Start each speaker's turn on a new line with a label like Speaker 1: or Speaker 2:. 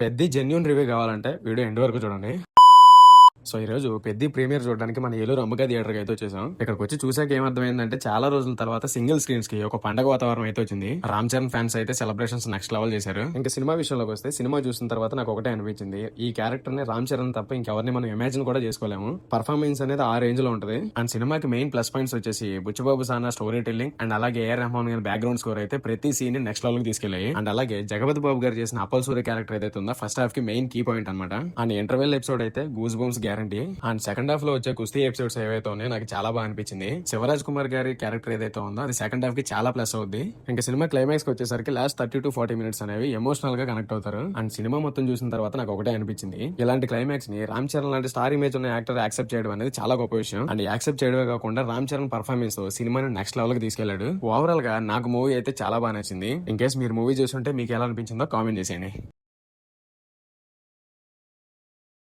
Speaker 1: పెద్ద genuine review కావాలంటే video end వరకు చూడండి. సో ఈ రోజు పెద్ద ప్రీమియర్ చూడడానికి మన ఏలూరు అంబికా థియేటర్ కి అయితే వచ్చేసాం. ఇక్కడికి వచ్చి చూసాక ఏమర్థమైందంటే చాలా రోజుల తర్వాత సింగిల్ స్క్రీన్స్ కి ఒక పండగ వాతావరణం అయితే వచ్చింది. రామ్ చరణ్ ఫ్యాన్స్ అయితే సెలబ్రేషన్స్ నెక్స్ట్ లెవెల్ చేశారు. ఇంకా సినిమా విషయంలోకి వస్తే సినిమా చూసిన తర్వాత నాకు ఒకటే అనిపించింది, ఈ క్యారెక్టర్ ని రామ్ చరణ్ తప్ప ఇంకెవరిని మనం ఇమాజిన్ కూడా చేసుకోలేము. పర్ఫార్మెన్స్ అనేది ఆ రేంజ్ లో ఉంటది. అండ్ సినిమాకి మెయిన్ ప్లస్ పాయింట్స్ వచ్చేసి బుచ్చిబాబు సానా స్టోరీ టెల్లింగ్ అండ్ అలాగే ఏఆర్ రెహమాన్ గారి బ్యాక్గ్రౌండ్ స్కోర్ అయితే ప్రతి సీన్ ని నెక్స్ట్ లెవెల్ కి తీసుకెళ్లాయి. అండ్ అలాగే జగపతి బాబు గారు చేసిన అప్పల్ సూర్య క్యారెక్టర్ ఏదైతే ఉందో ఫస్ట్ హాఫ్ కి మెయిన్ కీ పాయింట్ అనమాట. అండ్ ఇంటర్వెల్ ఎపిసోడ్ అయితే goose bumps guarantee. And second half లో వచ్చే కుస్తీ ఎపిసోడ్స్ ఏవైతే ఉన్నాయో నాకు చాలా బాగా అనిపించింది. శివరాజ్ కుమార్ గారి క్యారెక్టర్ ఏదైతే ఉందో అది సెకండ్ హాఫ్ కి చాలా ప్లస్ అవుద్ది. ఇంకా సినిమా క్లైమాక్స్ కి వచ్చేసరికి లాస్ట్ 30 to 40 minutes అనేవి ఎమోషనల్ గా కనెక్ట్ అవుతారు. అండ్ సినిమా మొత్తం చూసిన తర్వాత నాకు ఒకటే అనిపించింది, ఇలాంటి క్లైమాక్స్ ని రామ్ చరణ్ లాంటి స్టార్ ఇమేజ్ ఉన్న యాక్టర్ యాక్సెప్ట్ చేయడం అనేది చాలా గొప్ప విషయం. అండ్ యాక్సెప్ట్ చేయడమే కాకుండా రామ్ చరణ్ పర్ఫార్మెన్స్ సినిమాని నెక్స్ట్ లెవెల్ కి తీసుకెళ్లాడు. ఓవరాల్ గా నాకు మూవీ అయితే చాలా బాగా నచ్చింది. ఇన్ కేస్ మీరు మూవీ చూస్తుంటే మీకు ఎలా అనిపించిందో కామెంట్ చేసేయండి.